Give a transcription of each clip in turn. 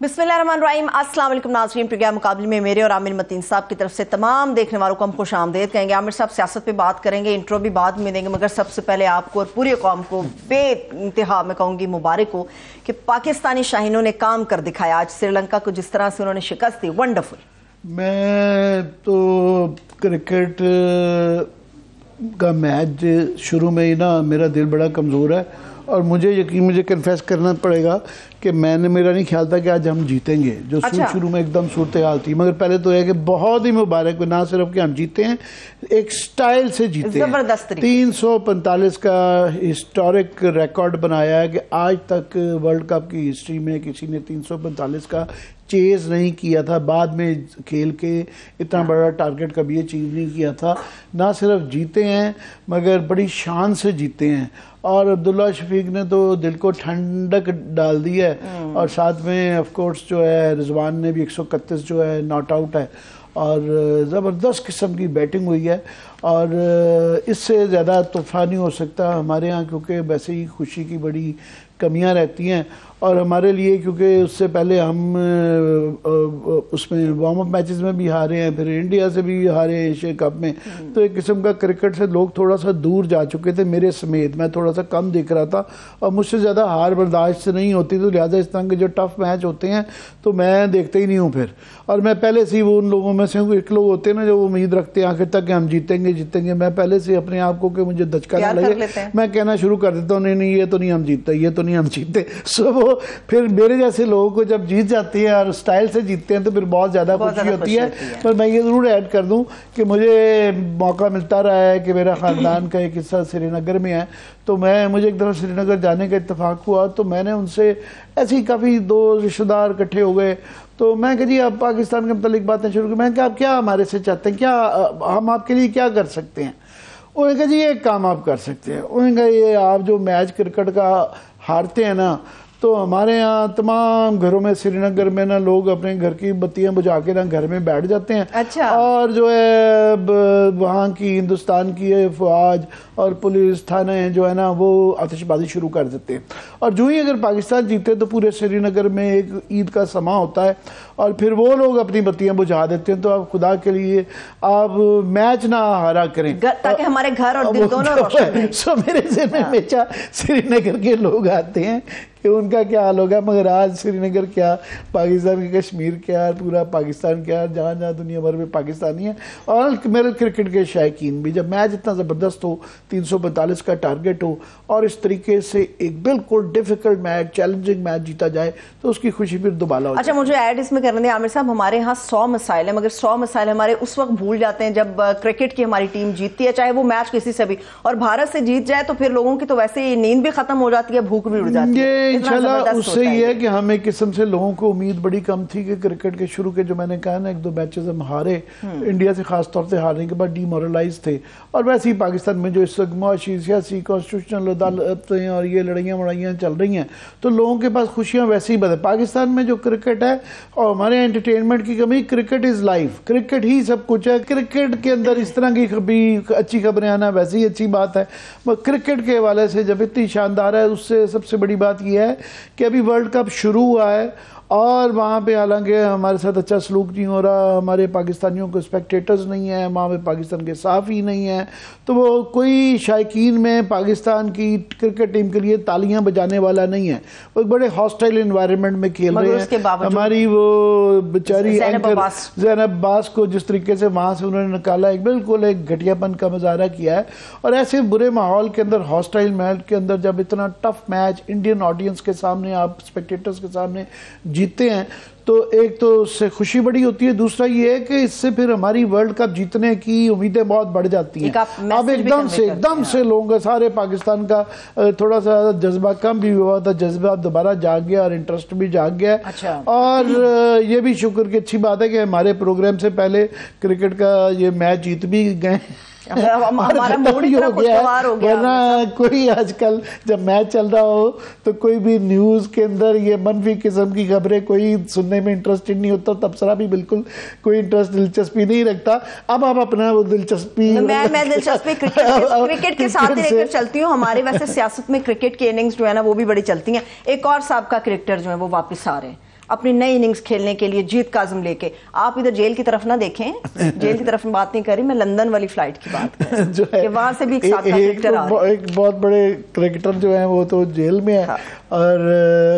बिस्मिल्लाहिर्रहमानिर्रहीम। अस्सलाम वालेकुम नाज़रीन। प्रोग्राम मुकाबले में मेरे और आमिर मतीन साहब की तरफ से तमाम देखने वालों को हम खुश आमदेद कहेंगे। आमिर साहब सियासत पे बात करेंगे, इंट्रो भी बाद में देंगे, मगर सबसे पहले आपको और पूरी कौम को बेइंतहा मैं कहूँगी मुबारक हो कि पाकिस्तानी शाहीनों ने काम कर दिखाया। आज श्रीलंका को जिस तरह से उन्होंने शिकस्त दी, वंडरफुल। मैं तो क्रिकेट का मैच शुरू में ही ना मेरा दिल बड़ा कमज़ोर है और मुझे कन्फेस करना पड़ेगा कि मेरा नहीं ख्याल था कि आज हम जीतेंगे। जो शुरू में एकदम सूरत हाल थी, मगर पहले तो यह कि बहुत ही मुबारक, ना सिर्फ कि हम जीते हैं, एक स्टाइल से जीते हैं। 345 का हिस्टोरिक रिकॉर्ड बनाया है कि आज तक वर्ल्ड कप की हिस्ट्री में किसी ने 345 का चेज नहीं किया था। बाद में खेल के इतना बड़ा टारगेट कभी अचीव नहीं किया था। ना सिर्फ जीते हैं मगर बड़ी शान से जीते हैं। और अब्दुल्ला शफीक ने तो दिल को ठंडक डाल दी है। और साथ में ऑफ कोर्स जो है रिजवान ने भी 131 जो है नॉट आउट है और ज़बरदस्त किस्म की बैटिंग हुई है। और इससे ज़्यादा तोहफा नहीं हो सकता हमारे यहाँ, क्योंकि वैसे ही खुशी की बड़ी कमियां रहती हैं। और हमारे लिए क्योंकि उससे पहले हम उसमें वार्म अप मैचेस में भी हारे हैं, फिर इंडिया से भी हारे हैं एशिया कप में, तो एक किस्म का क्रिकेट से लोग थोड़ा सा दूर जा चुके थे, मेरे समेत। मैं थोड़ा सा कम दिख रहा था और मुझसे ज़्यादा हार बर्दाश्त नहीं होती, तो लिहाजा इस तरह के जो टफ मैच होते हैं तो मैं देखते ही नहीं हूँ फिर। और मैं पहले से ही वो उन लोगों में से हूँ, एक लोग होते हैं ना जो उम्मीद रखते हैं आखिर तक कि हम जीतेंगे। मैं पहले से अपने आप को कि मुझे दचका ना लगे, मैं कहना शुरू कर देता हूँ नहीं ये तो नहीं हम जीतते, ये तो नहीं हम जीतते। सो वो फिर मेरे जैसे लोगों को जब जीत जाती है और स्टाइल से जीतते हैं तो फिर बहुत ज़्यादा खुशी होती है। पर मैं ये ज़रूर ऐड कर दूं कि मुझे मौका मिलता रहा है कि मेरा ख़ानदान का एक हिस्सा श्रीनगर में है, तो मुझे एक दफ़ा श्रीनगर जाने का इत्तेफाक हुआ, तो मैंने उनसे ऐसे ही काफ़ी दो रिश्तेदार इकट्ठे हो गए, तो मैं कहा जी आप पाकिस्तान के मतलब बातें शुरू की। मैं कहा आप क्या हमारे से चाहते हैं, क्या हम आपके लिए क्या कर सकते हैं। उन्होंने कहा जी एक काम आप कर सकते हैं। उन्होंने कहा ये आप जो मैच क्रिकेट का हारते हैं ना, तो हमारे यहाँ तमाम घरों में श्रीनगर में ना लोग अपने घर की बत्तियां बुझा के ना घर में बैठ जाते हैं। अच्छा। और जो है वहाँ की हिंदुस्तान की फौज और पुलिस थाने जो है ना वो आतिशबाजी शुरू कर देते हैं। और जो ही अगर पाकिस्तान जीते तो पूरे श्रीनगर में एक ईद का समा होता है और फिर वो लोग अपनी बत्तियां बुझा देते हैं। तो आप खुदा के लिए आप मैच ना हारा करें ताकि हमारे घर और दिल दोनों रोशन रहें। सो मेरे ज़हन में हमेशा श्रीनगर के लोग आते हैं कि उनका क्या हाल होगा, मगर आज श्रीनगर क्या, पाकिस्तान की कश्मीर क्या, पूरा पाकिस्तान क्या, जहाँ जहाँ दुनिया भर में पाकिस्तानी है। और मेरे क्रिकेट के शायकीन भी, जब मैच इतना ज़बरदस्त हो, 345 का टारगेट हो और इस तरीके से एक बिल्कुल डिफिकल्ट मैच, चैलेंजिंग मैच जीता जाए, तो उसकी खुशी फिर दोबारा हो। अच्छा, मुझे ऐड इसमें करने दें आमिर साहब। हमारे यहाँ 100 मसाइल है, मगर 100 मसाइल हमारे उस वक्त भूल जाते हैं जब क्रिकेट की हमारी टीम जीतती है, चाहे वो मैच किसी से भी। और भारत से जीत जाए तो फिर लोगों की तो वैसे ही नींद भी खत्म हो जाती है, भूख भी उड़ जाती है। इंशाल्लाह उससे ये है कि हम एक किस्म से लोगों को उम्मीद बड़ी कम थी कि क्रिकेट के शुरू के जो मैंने कहा ना 1-2 मैचेस हम हारे, इंडिया से खास तौर से हारने के बाद डीमोरलाइज थे। और वैसे ही पाकिस्तान में जो इस वक्त मुआशी सियासी कॉन्स्टिट्यूशनल अदालतें और ये लड़ाइयाँ चल रही हैं, तो लोगों के पास खुशियाँ वैसे ही बदे। पाकिस्तान में जो क्रिकेट है और हमारे एंटरटेनमेंट की कमी, क्रिकेट इज़ लाइफ, क्रिकेट ही सब कुछ है। क्रिकेट के अंदर इस तरह की अच्छी खबरें आना वैसे ही अच्छी बात है। क्रिकेट के हवाले से जब इतनी शानदार है, उससे सबसे बड़ी बात यह है कि अभी वर्ल्ड कप शुरू हुआ है और वहाँ पे हालांकि हमारे साथ अच्छा सलूक नहीं हो रहा, हमारे पाकिस्तानियों को स्पेक्टेटर्स नहीं है, वहाँ पे पाकिस्तान के सहाफ़ी नहीं है, तो वो कोई शायकीन में पाकिस्तान की क्रिकेट टीम के लिए तालियां बजाने वाला नहीं है। वो एक बड़े हॉस्टाइल इन्वायरमेंट में खेल रहे हैं। हमारी वो बेचारी ज़ैनब अब्बास को जिस तरीके से वहाँ से उन्होंने निकाला, एक बिल्कुल एक घटियापन का मुजाहरा किया है। और ऐसे बुरे माहौल के अंदर, हॉस्टाइल मैच के अंदर, जब इतना टफ मैच इंडियन ऑडियंस के सामने, आप स्पेक्टेटर्स के सामने जीतते हैं, तो एक तो उससे खुशी बड़ी होती है, दूसरा ये है कि इससे फिर हमारी वर्ल्ड कप जीतने की उम्मीदें बहुत बढ़ जाती हैं। अब एकदम से लोगों का, सारे पाकिस्तान का थोड़ा सा जज्बा कम भी हुआ था, जज्बा दोबारा जाग गया और इंटरेस्ट भी जाग गया। अच्छा। और ये भी शुक्र की अच्छी बात है कि हमारे प्रोग्राम से पहले क्रिकेट का ये मैच जीत भी गए। हमारा मूड ही हो गया, वरना कोई आजकल जब मैच चल रहा हो तो कोई भी न्यूज़ के अंदर ये मनफी किस्म की खबरें कोई सुनने में इंटरेस्टेड नहीं होता। तबसरा भी बिल्कुल कोई दिलचस्पी नहीं रखता। अब आप अपना वो दिलचस्पी, मैं दिलचस्पी क्रिकेट के साथ ही लेकर चलती हूँ। हमारे वैसे सियासत में क्रिकेट की इनिंग्स जो है ना वो भी बड़ी चलती हैं। एक और साहब का क्रिकेटर जो है वो वापस आ रहे हैं। अपनी नई इनिंग्स खेलने के लिए जीत का आज़म लेके। आप इधर जेल की तरफ ना देखें, जेल की तरफ बात नहीं करी, मैं लंदन वाली फ्लाइट की बात कर रही हूं जो है वहां से भी एक साथ क्रिकेटर आ रहे हैं। एक बहुत बड़े क्रिकेटर जो है वो तो जेल में है। हाँ। और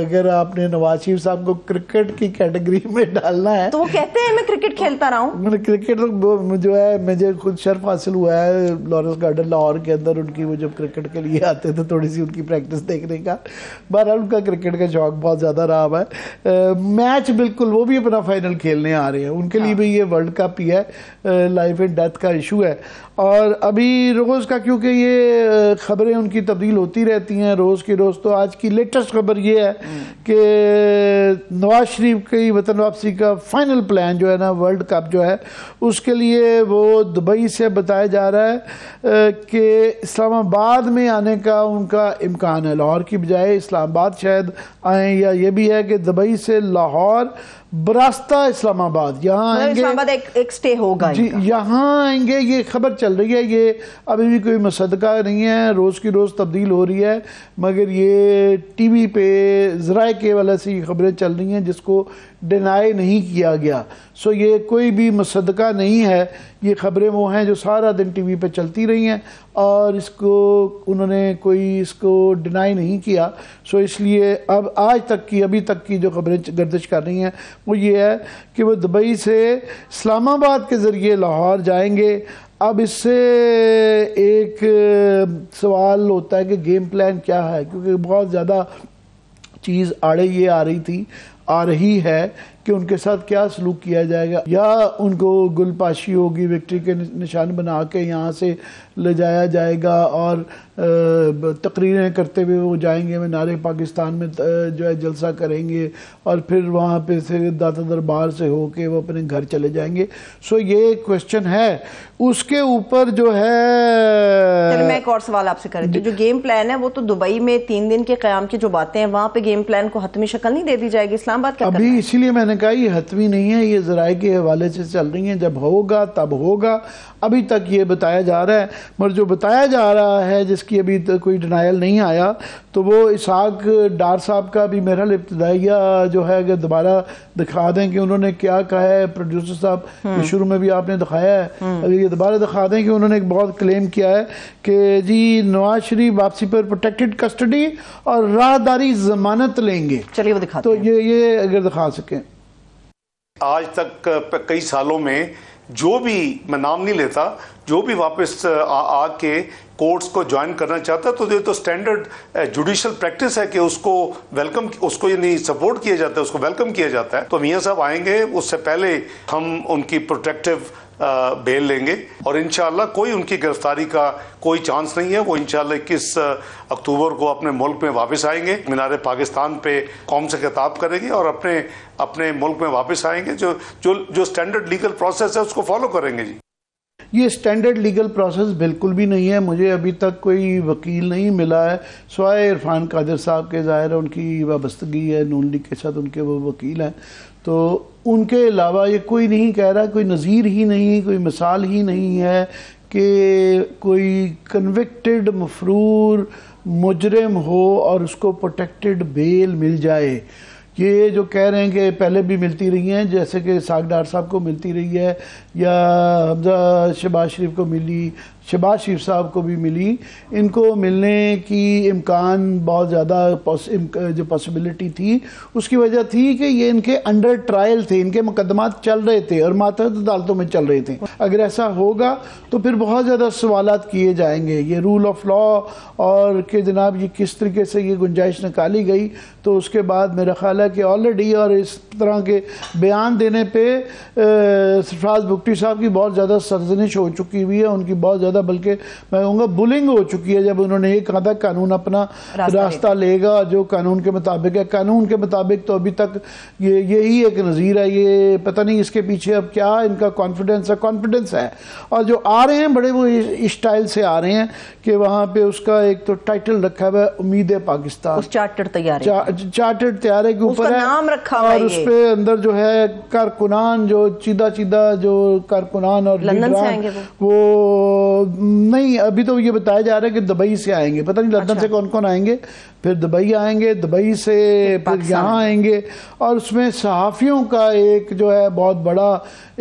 अगर आपने नवाज शरीफ साहब को क्रिकेट की कैटेगरी में डालना है तो वो कहते हैं मैं क्रिकेट खेलता रहा हूँ। मैंने क्रिकेट तो जो है मुझे खुद शर्फ हासिल हुआ है लॉरेंस गार्डन लाहौर के अंदर, उनकी वो जब क्रिकेट के लिए आते थे थोड़ी सी उनकी प्रैक्टिस देखने का। बहरहाल उनका क्रिकेट का शौक बहुत ज़्यादा रहा है। मैच बिल्कुल वो भी अपना फाइनल खेलने आ रहे हैं, उनके लिए भी ये वर्ल्ड कप ही है, लाइफ एंड डेथ का इशू है। और अभी रोज़ का क्योंकि ये खबरें उनकी तब्दील होती रहती हैं रोज़ की रोज़, तो आज की लेटेस्ट खबर ये है कि नवाज शरीफ की वतन वापसी का फाइनल प्लान जो है ना वर्ल्ड कप जो है उसके लिए वो दुबई से बताया जा रहा है कि इस्लामाबाद में आने का उनका इम्कान है। लाहौर की बजाय इस्लामाबाद शायद आए, या ये भी है कि दुबई से लाहौर बरास्ता इस्लामाबाद यहाँ आएंगे। इस्लामाबाद एक स्टे होगा जी, यहाँ आएंगे, ये खबर चल रही है, ये अभी भी कोई मुसद्दका नहीं है, रोज़ की रोज़ तब्दील हो रही है, मगर ये टीवी पे ज़राए के वाले से ये खबरें चल रही हैं जिसको डिनाई नहीं किया गया। सो ये कोई भी मुसद्दका नहीं है, ये खबरें वो हैं जो सारा दिन टीवी पे चलती रही हैं और इसको उन्होंने कोई इसको डिनाई नहीं किया। सो इसलिए अब आज तक की अभी तक की जो खबरें गर्दिश कर रही हैं वो ये है कि वो दुबई से इस्लामाबाद के ज़रिए लाहौर जाएंगे। अब इससे एक सवाल होता है कि गेम प्लान क्या है, क्योंकि बहुत ज़्यादा चीज़ आड़े ये आ रही है कि उनके साथ क्या सलूक किया जाएगा, या उनको गुलपाशी होगी, विक्ट्री के निशान बना के यहाँ से ले जाया जाएगा और तकरीरें करते हुए वो जाएंगे मीनार पाकिस्तान में जो है जलसा करेंगे और फिर वहाँ पे से दाता दरबार से होके वो अपने घर चले जाएंगे। सो ये क्वेश्चन है, उसके ऊपर जो है। चलिए मैं एक और सवाल आपसे कर रही थी, जो गेम प्लान है वो तो दुबई में 3 दिन के क़याम की जो बातें हैं वहाँ पे गेम प्लान को हतमी शक्ल नहीं दे दी जाएगी, इस्लामाबाद क्या अभी इसीलिए मैंने कहा ये हतमी नहीं है, ये ज़राए के हवाले से चल रही हैं, जब होगा तब होगा। अभी तक ये बताया जा रहा है, मगर जो बताया जा रहा है जिसकी अभी तक कोई डिनायल नहीं आया, तो वो इसहाक डार साहब का भी मेरा इब्तदाइया जो है अगर दोबारा दिखा दें कि उन्होंने क्या कहा है। प्रोड्यूसर साहब शुरू में भी आपने दिखाया है, अगर ये दोबारा दिखा दें कि उन्होंने एक बहुत क्लेम किया है कि जी नवाज शरीफ वापसी पर प्रोटेक्टेड कस्टडी और राहदारी जमानत लेंगे। चलिए वो दिखाते तो ये अगर दिखा सकें। आज तक कई सालों में जो भी, मैं नाम नहीं लेता, जो भी वापस आके कोर्ट्स को ज्वाइन करना चाहता है तो ये तो स्टैंडर्ड जुडिशियल प्रैक्टिस है कि उसको वेलकम, उसको ये नहीं सपोर्ट किया जाता है, उसको वेलकम किया जाता है। तो मियां साहब आएंगे, उससे पहले हम उनकी प्रोटेक्टिव बेल लेंगे और इंशाल्लाह कोई उनकी गिरफ्तारी का कोई चांस नहीं है। वो इंशाल्लाह 21 अक्टूबर को अपने मुल्क में वापस आएंगे, मीनार पाकिस्तान पे कौम से खिताब करेंगे और अपने मुल्क में वापस आएंगे। जो स्टैंडर्ड लीगल प्रोसेस है उसको फॉलो करेंगे। जी, ये स्टैंडर्ड लीगल प्रोसेस बिल्कुल भी नहीं है, मुझे अभी तक कोई वकील नहीं मिला है सवाए इरफान कादिर साहब के, ज़ाहिर है उनकी वाबस्तगी है नून लीग के साथ, उनके वो वकील हैं, तो उनके अलावा ये कोई नहीं कह रहा, कोई नज़ीर ही नहीं, कोई मिसाल ही नहीं है कि कोई कन्विक्टेड मफरूर मुजरिम हो और उसको प्रोटेक्टेड बेल मिल जाए। ये जो कह रहे हैं कि पहले भी मिलती रही हैं, जैसे कि साग डार साहब को मिलती रही है या हमजा शहबाज शरीफ को मिली, शहबाज शरीफ साहब को भी मिली, इनको मिलने की इम्कान बहुत ज़्यादा जो पॉसिबिलिटी थी उसकी वजह थी कि ये इनके अंडर ट्रायल थे, इनके मुकदमात चल रहे थे और मातहत अदालतों में चल रहे थे। अगर ऐसा होगा तो फिर बहुत ज़्यादा सवालात किए जाएंगे, ये रूल ऑफ लॉ और कि जनाब ये किस तरीके से ये गुंजाइश निकाली गई। तो उसके बाद मेरा ख्याल है कि ऑलरेडी और इस तरह के बयान देने पे सरफराज बुगटी साहब की बहुत ज़्यादा सरजनिश हो चुकी हुई है, उनकी बहुत ज़्यादा, बल्कि मैं कहूँगा बुलिंग हो चुकी है, जब उन्होंने ये कहा था कानून अपना रास्ता लेगा जो कानून के मुताबिक है। कानून के मुताबिक तो अभी तक यही एक नज़ीर है, ये पता नहीं इसके पीछे अब क्या इनका कॉन्फिडेंस है। और जो आ रहे हैं बड़े वो इस स्टाइल से आ रहे हैं कि वहाँ पे उसका एक तो टाइटल रखा हुआ है उम्मीद पाकिस्तान, चार्टर तैयार है कि ऊपर है नाम रखा हुआ और उस पे अंदर जो है कारकुनान, जो सीधा जो कारकुनान और लंदन से आएंगे वो नहीं, अभी तो ये बताया जा रहा है कि दुबई से आएंगे, पता नहीं लंदन से कौन कौन आएंगे, फिर दुबई आएंगे, दुबई से फिर यहाँ आएंगे, और उसमें सहाफ़ियों का एक जो है बहुत बड़ा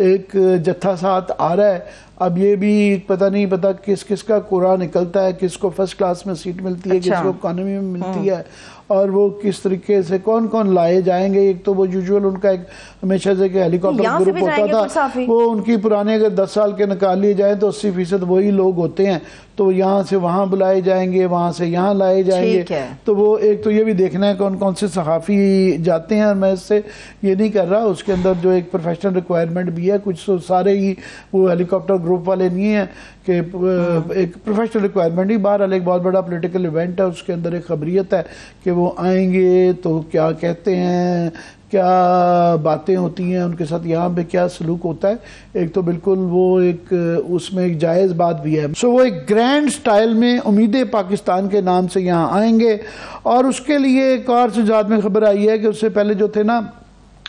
एक जत्था साथ आ रहा है। अब ये भी पता नहीं पता किस किस का कुरा निकलता है, किसको फर्स्ट क्लास में सीट मिलती है, किसको इकोनॉमी में मिलती है, और वो किस तरीके से कौन कौन लाए जाएंगे। एक तो वो यूजुअल उनका एक हमेशा से हेलीकॉप्टर ग्रुप होता था, वो उनकी पुराने अगर 10 साल के निकाल लिए जाए तो 80% वही लोग होते हैं, तो यहाँ से वहाँ बुलाए जाएंगे, वहाँ से यहाँ लाए जाएंगे। तो वो एक तो ये भी देखना है कौन कौन से सहाफ़ी जाते हैं, और मैं इससे ये नहीं कर रहा, उसके अंदर जो एक प्रोफेशनल रिक्वायरमेंट भी है, कुछ तो सारे ही वो हेलीकॉप्टर ग्रुप वाले नहीं है कि एक प्रोफेशनल रिक्वायरमेंट ही। बहरहाल एक बहुत बड़ा पॉलिटिकल इवेंट है, उसके अंदर एक खबरियत है कि वो आएंगे तो क्या कहते हैं, क्या बातें होती हैं उनके साथ, यहाँ पे क्या सलूक होता है। एक तो बिल्कुल वो एक उसमें एक जायज़ बात भी है। सो वो एक ग्रैंड स्टाइल में उम्मीदें पाकिस्तान के नाम से यहाँ आएंगे, और उसके लिए एक और सुजात में खबर आई है कि उससे पहले जो थे ना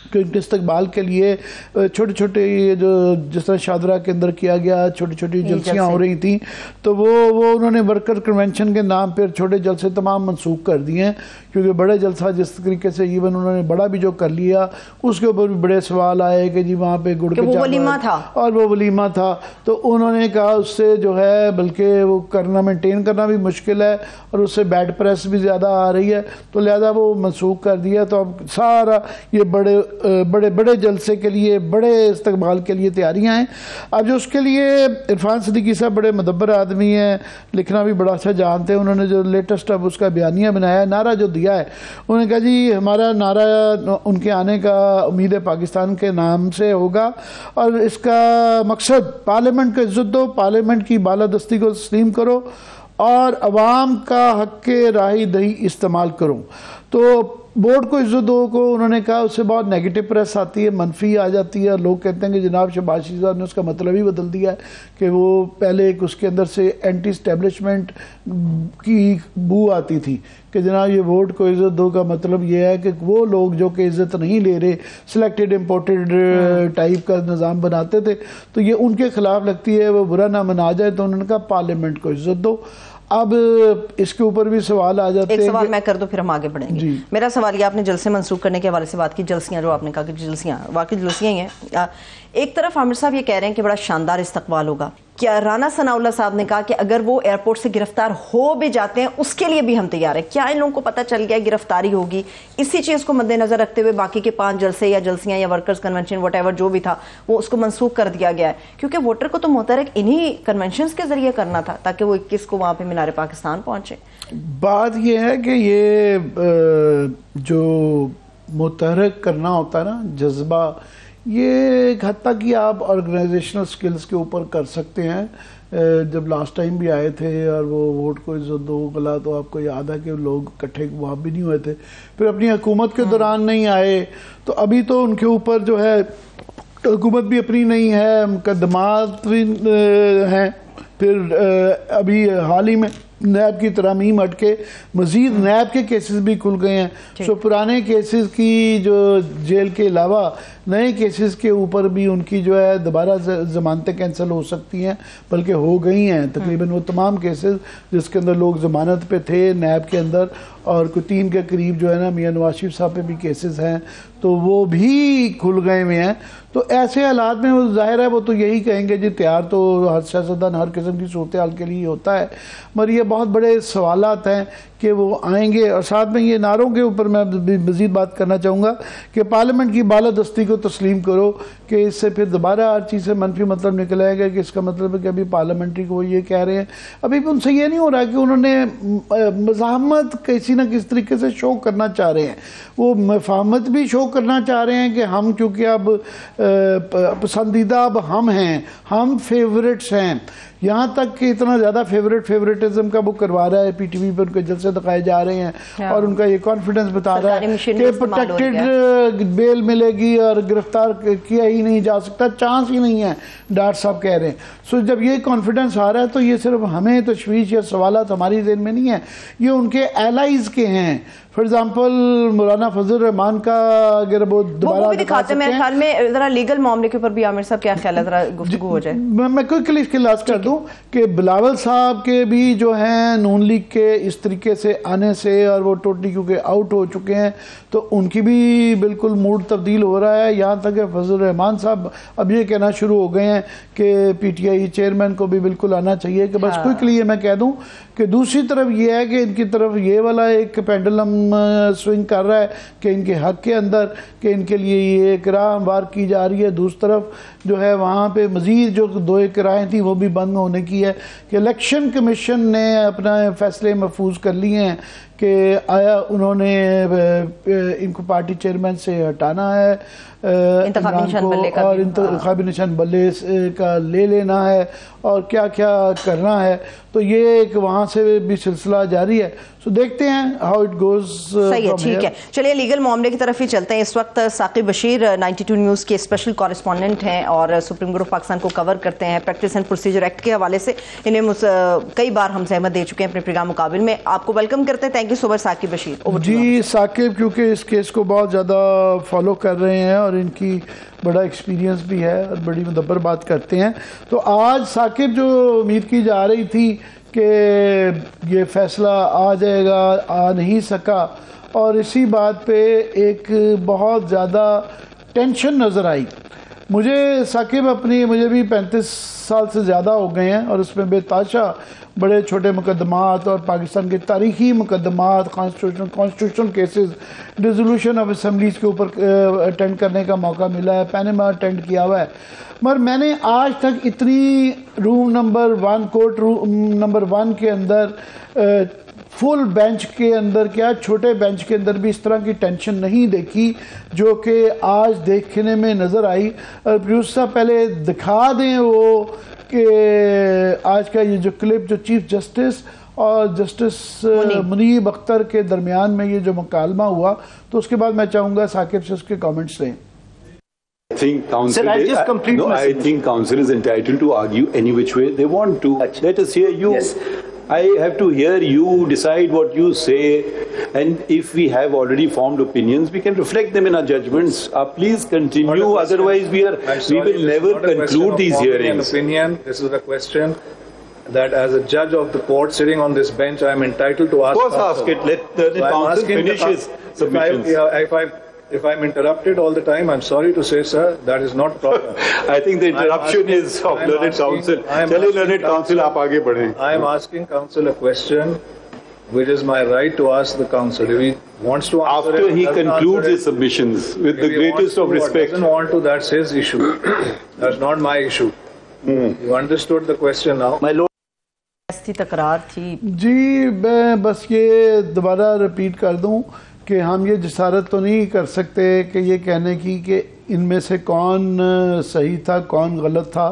कि उनके इस्तकबाल के लिए छोटे छोटे ये जो जिस तरह शादरा के अंदर किया गया, छोटी छोटी जलसियाँ हो रही थी, तो वो उन्होंने वर्कर कन्वेंशन के नाम पर छोटे जलसे तमाम मनसूख कर दिए हैं, क्योंकि बड़े जलसा जिस तरीके से इवन उन्होंने बड़ा भी जो कर लिया उसके ऊपर भी बड़े सवाल आए कि जी वहाँ पे गुड़ के वलीमा था, और वो वलीमा था, तो उन्होंने कहा उससे जो है बल्कि वो करना मेंटेन करना भी मुश्किल है और उससे बैड प्रेस भी ज़्यादा आ रही है, तो लिहाजा वो मनसूख कर दिया। तो अब सारा ये बड़े बड़े जलसे के लिए, बड़े इस्तकबाल के लिए तैयारियां हैं। अब जो उसके लिए इरफान सिद्दीकी साहब बड़े मुदब्बर आदमी हैं, लिखना भी बड़ा अच्छा जानते हैं, उन्होंने जो लेटेस्ट अब उसका बयानिया बनाया, नारा जो दिया है, उन्होंने कहा जी हमारा नारा उनके आने का उम्मीद है पाकिस्तान के नाम से होगा, और इसका मकसद पार्लियामेंट को इज्जत दो, पार्लियामेंट की बालादस्ती को तस्लीम करो, और अवाम का हक के राही दही इस्तेमाल करो। तो बोर्ड को इज्जत दो को उन्होंने कहा, उससे बहुत नेगेटिव प्रेस आती है, मनफी आ जाती है, लोग कहते हैं कि जनाब शहबाज साहब ने उसका मतलब ही बदल दिया है कि वो पहले एक उसके अंदर से एंटी इस्टेब्लिशमेंट की बू आती थी कि जनाब ये वोट को इज्जत दो का मतलब ये है कि वो लोग जो कि इज्जत नहीं ले रहे, सिलेक्टेड इम्पोर्टेड टाइप का निज़ाम बनाते थे, तो ये उनके खिलाफ लगती है, वो बुरा ना मना जाए, तो उन्होंने कहा पार्लियामेंट को इज्जत दो। अब इसके ऊपर भी सवाल आ जाते हैं। एक सवाल मैं कर दूं फिर हम आगे बढ़ेंगे। मेरा सवाल ये, आपने जलसे मंसूख करने के हवाले से बात की, जलसियां जो आपने कहा कि जलसियां वाकई जलसियां ही हैं। एक तरफ आमिर साहब ये कह रहे हैं कि बड़ा शानदार इस्तकबाल होगा, क्या राना सनाउल्लाह साहब ने कहा कि अगर वो एयरपोर्ट से गिरफ्तार हो भी जाते हैं उसके लिए भी हम तैयार हैं। क्या इन लोगों को पता चल गया गिरफ्तारी होगी? इसी चीज़ को मद्देनजर रखते हुए बाकी के 5 जलसे या जलसियां या वर्कर्स कन्वेंशन वट जो भी था वो उसको मनसूख कर दिया गया है, क्योंकि वोटर को तो मोहतरक इन्हीं कन्वेंशन के जरिए करना था ताकि वो 21 को वहाँ पर मीनार पाकिस्तान पहुंचे। बात यह है कि ये जो मुतहरक करना होता है ना, जज्बा, ये एक हद तक ही आप ऑर्गेनाइजेशनल स्किल्स के ऊपर कर सकते हैं। जब लास्ट टाइम भी आए थे और वो वोट को इज्जत दो गला, तो आपको याद है कि लोग इकट्ठे वहाँ भी नहीं हुए थे, फिर अपनी हुकूमत के दौरान नहीं आए, तो अभी तो उनके ऊपर जो है हुकूमत भी अपनी नहीं है, मुकदमात भी हैं, फिर अभी हाल ही में नैब की तरमीम हटके मजीद नैब के केसेस भी खुल गए हैं। सो पुराने केसेस की जो जेल के अलावा नए केसेस के ऊपर भी उनकी जो है दोबारा ज़मानतें कैंसिल हो सकती हैं, बल्कि हो गई हैं तकरीबन वो तमाम केसेस जिसके अंदर लोग ज़मानत पे थे नैब के अंदर, और कोई 3 के करीब जो है ना मियां नवाज शरीफ साहब पे भी केसेस हैं, तो वो भी खुल गए हुए हैं। तो ऐसे हालात में वो जाहिर है वो तो यही कहेंगे जी तैयार तो हर सियासतदान हर किस्म की सूरत हाल के लिए होता है, मगर ये बहुत बड़े सवालात हैं कि वो आएंगे। और साथ में ये नारों के ऊपर मैं मज़ीद बात करना चाहूँगा कि पार्लियामेंट की बालादस्ती को तस्लीम करो, कि इससे फिर दोबारा हर चीज़ से मनफी मतलब निकल आएगा कि इसका मतलब है कि अभी पार्लियामेंट्री को ये कह रहे हैं, अभी भी उनसे ये नहीं हो रहा कि उन्होंने मज़ाहमत किसी न किस तरीके से शो करना चाह रहे हैं, वो मफाहमत भी शो करना चाह रहे हैं कि हम क्योंकि अब पसंदीदा अब हम हैं, हम फेवरेट्स हैं, यहाँ तक कि इतना ज़्यादा फेवरेटिज्म का वो करवा रहा है, पीटीवी पर उनके जलसे दिखाए जा रहे हैं और उनका ये कॉन्फिडेंस बता रहा है कि प्रोटेक्टेड बेल मिलेगी और गिरफ्तार किया ही नहीं जा सकता, चांस ही नहीं है, डॉक्टर साहब कह रहे हैं। सो जब ये कॉन्फिडेंस आ रहा है तो ये सिर्फ हमें तशवीश या सवालात हमारी ज़हन में नहीं है, ये उनके एलाइज के हैं, फॉर एग्जांपल मौलाना फजल रहमान का अगर वो दोबारा भी दिखाते हैं, मेरे ख्याल में जरा लीगल मामले के ऊपर भी आमिर साहब क्या ख्याल है, जरा गुफ्तगू हो जाए। मैं क्विकली इसके लास्ट कर दूं कि बिलावल साहब के भी जो हैं नून लीग के इस तरीके से आने से, और वो टोटली क्योंकि आउट हो चुके हैं, तो उनकी भी बिल्कुल मूड तब्दील हो रहा है। यहाँ तक कि फजल रहमान साहब अब ये कहना शुरू हो गए हैं कि पीटीआई चेयरमैन को भी बिल्कुल आना चाहिए। कि बस क्विकली ये मैं कह दूं कि दूसरी तरफ ये है कि इनकी तरफ ये वाला एक पेंडुलम स्विंग कर रहा है कि इनके हक के अंदर कि इनके लिए ये किराया हमवार की जा रही है। दूसरी तरफ जो है वहाँ पे मज़ीद जो 2 किराएँ थी वो भी बंद होने की है कि इलेक्शन कमीशन ने अपना फैसले महफूज कर लिए हैं कि आया उन्होंने इनको पार्टी चेयरमैन से हटाना है और इंतखाबी निशान बल्ले का ले लेना है और क्या क्या करना है। तो ये एक वहाँ से भी सिलसिला जारी है। सो देखते हैं हाउ इट गोज। सही है, ठीक है, चलिए लीगल मामले की तरफ ही चलते हैं। इस वक्त साकिब बशीर 92 न्यूज़ के स्पेशल कॉरेस्पॉन्डेंट हैं और सुप्रीम कोर्ट ऑफ पाकिस्तान को कवर करते हैं। प्रैक्टिस एंड प्रोसीजर एक्ट के हवाले से इन्हें कई बार हम सहमत दे चुके हैं अपने प्रोग्राम मुकाबिल में। आपको वेलकम करते हैं। Thank you so much Saqib Bashir. जी साकिब क्योंकि इस केस को बहुत ज़्यादा फॉलो कर रहे हैं और इनकी बड़ा एक्सपीरियंस भी है और बड़ी मुदब्बर बात करते हैं। तो आज साकिब जो उम्मीद की जा रही थी कि ये फैसला आ जाएगा, आ नहीं सका, और इसी बात पे एक बहुत ज़्यादा टेंशन नज़र आई मुझे। साकिब मुझे भी 35 साल से ज़्यादा हो गए हैं और उसमें बेताशा बड़े छोटे मुकदमात और पाकिस्तान के तारीखी मुकदमात, constitution cases, dissolution of assemblies के ऊपर अटेंड करने का मौका मिला है, पैनामा अटेंड किया हुआ है। मगर मैंने आज तक इतनी room number 1 court room number 1 के अंदर फुल बेंच के अंदर क्या छोटे बेंच के अंदर भी इस तरह की टेंशन नहीं देखी जो कि आज देखने में नज़र आई। और प्रोड्यूसर साहब पहले दिखा दें वो कि आज का ये जो क्लिप जो चीफ जस्टिस और जस्टिस मुनीब अख्तर के दरमियान में ये जो मुकालमा हुआ, तो उसके बाद मैं चाहूँगा साकिब से उसके कमेंट्स लें। I think council. I think council is entitled to argue any which way they want to. Let us hear you. Yes. I have to hear you decide what you say, and if we have already formed opinions, we can reflect them in our judgments. Please continue. Otherwise, we will never conclude these hearings. Opinion. This is a question that, as a judge of the court sitting on this bench, I am entitled to ask. Of course, ask it. Let the council finish his submissions. If I'm interrupted all the time, I'm sorry to say, sir, that is not proper. I think the interruption is of learned counsel. Tell learned counsel, आप आगे बढ़ें. I am asking counsel a question, which is my right to ask the counsel. If he wants to answer after he concludes his submissions with the greatest of respect. Doesn't want to, that's his issue. That's not my issue. You understood the question now? My lord. तकरार थी जी, मैं बस ये दोबारा repeat कर दूं कि हम ये जसारत तो नहीं कर सकते कि ये कहने की कि इनमें से कौन सही था कौन गलत था।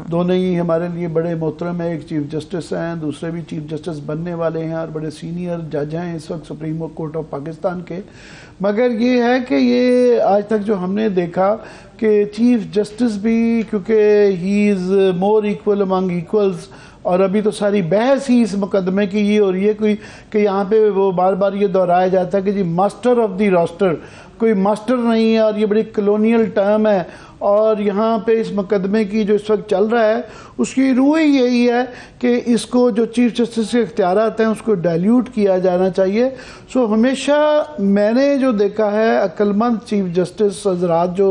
दोनों ही हमारे लिए बड़े मोहतरम है। एक चीफ जस्टिस हैं, दूसरे भी चीफ जस्टिस बनने वाले हैं और बड़े सीनियर जज हैं इस वक्त सुप्रीम कोर्ट ऑफ पाकिस्तान के। मगर ये है कि ये आज तक जो हमने देखा कि चीफ जस्टिस भी, क्योंकि he is more equal among equals, और अभी तो सारी बहस ही इस मुकदमे की ये हो रही है कोई कि यहाँ पे वो बार बार ये दोहराया जाता है कि जी मास्टर ऑफ द रोस्टर, कोई मास्टर नहीं है और ये बड़ी कॉलोनियल टर्म है। और यहाँ पे इस मुकदमे की जो इस वक्त चल रहा है उसकी रूह ही यही है कि इसको जो चीफ जस्टिस के इख्तियारात हैं उसको डाइल्यूट किया जाना चाहिए। सो हमेशा मैंने जो देखा है अक्लमंद चीफ जस्टिस हजरात जो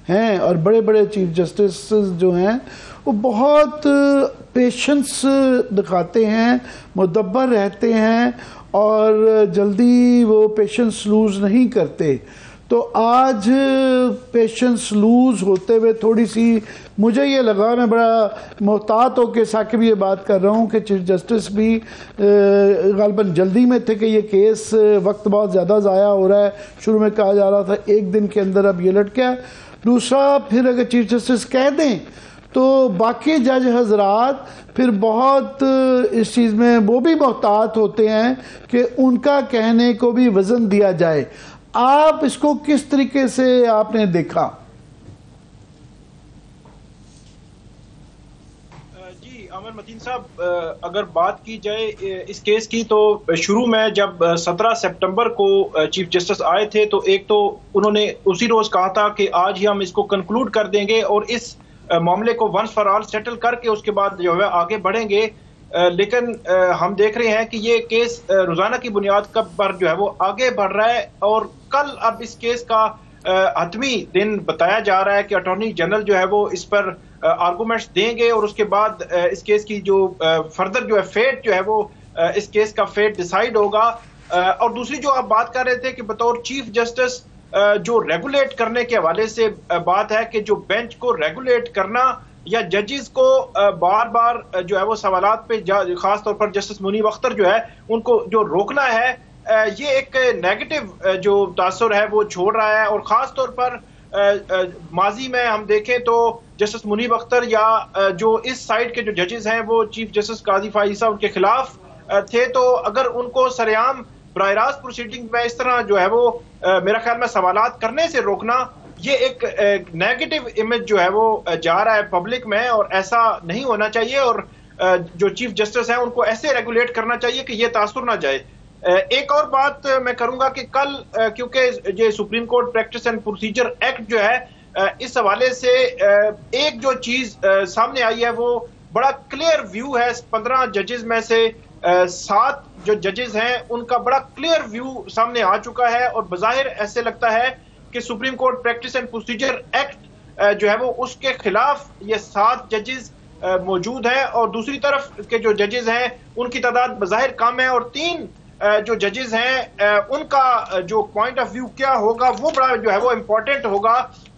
हैं और बड़े बड़े चीफ जस्टिस जो हैं वो बहुत पेशेंस दिखाते हैं, मुदब्बर रहते हैं और जल्दी वो पेशेंस लूज़ नहीं करते। तो आज पेशेंस लूज़ होते हुए थोड़ी सी मुझे ये लगा, मैं बड़ा मोहतात होकर साकिब ये बात कर रहा हूँ कि चीफ जस्टिस भी ग़ालिबन जल्दी में थे कि ये केस वक्त बहुत ज़्यादा ज़ाया हो रहा है। शुरू में कहा जा रहा था 1 दिन के अंदर, अब ये लट गया। दूसरा, फिर अगर चीफ जस्टिस कह दें तो बाकी जज हजरात फिर बहुत इस चीज़ में वो भी मोहतात होते हैं कि उनका कहने को भी वज़न दिया जाए। आप इसको किस तरीके से आपने देखा? जी, आमिर मतीन साहब, अगर बात की जाए इस केस की तो शुरू में जब 17 सितंबर को चीफ जस्टिस आए थे तो एक तो उन्होंने उसी रोज कहा था कि आज ही हम इसको कंक्लूड कर देंगे और इस मामले को वंस फॉर ऑल सेटल करके उसके बाद जो है आगे बढ़ेंगे। लेकिन हम देख रहे हैं कि ये केस रोजाना की बुनियाद पर जो है वो आगे बढ़ रहा है और कल अब इस केस का हतमी दिन बताया जा रहा है कि अटॉर्नी जनरल जो है वो इस पर आर्गूमेंट्स देंगे और उसके बाद इस केस की जो फर्दर जो है फेट जो है वो इस केस का फेट डिसाइड होगा। और दूसरी जो आप बात कर रहे थे कि बतौर चीफ जस्टिस जो रेगुलेट करने के हवाले से बात है कि जो बेंच को रेगुलेट करना या जजेस को बार बार जो है वो सवालात पे खास तौर पर जस्टिस मुनीब अख्तर जो है उनको जो रोकना है, ये एक नेगेटिव जो तासुर है वो छोड़ रहा है। और ख़ास तौर पर माजी में हम देखें तो जस्टिस मुनीब अख्तर या जो इस साइड के जो जजेस हैं वो चीफ जस्टिस काजी फाइज़ साहब उनके खिलाफ थे, तो अगर उनको सरेआम बराह रास्त प्रोसीडिंग में इस तरह जो है वो मेरा ख्याल में सवालात करने से रोकना, ये एक नेगेटिव इमेज जो है वो जा रहा है पब्लिक में और ऐसा नहीं होना चाहिए। और जो चीफ जस्टिस हैं उनको ऐसे रेगुलेट करना चाहिए कि ये तासुर ना जाए। एक और बात मैं करूंगा कि कल क्योंकि ये supreme court practice and procedure act जो है इस हवाले से एक जो चीज सामने आई है वो बड़ा क्लियर व्यू है। 15 जजेस में से 7 जो जजेस हैं उनका बड़ा क्लियर व्यू सामने आ चुका है और बज़ाहिर ऐसे लगता है कि supreme court practice and procedure act जो है वो उसके खिलाफ ये 7 जजेस मौजूद हैं और दूसरी तरफ के जो जजेस हैं उनकी तादाद बज़ाहिर कम है और 3 जो जजेस हैं उनका जो पॉइंट ऑफ व्यू क्या होगा वो बड़ा जो है वो इम्पोर्टेंट होगा।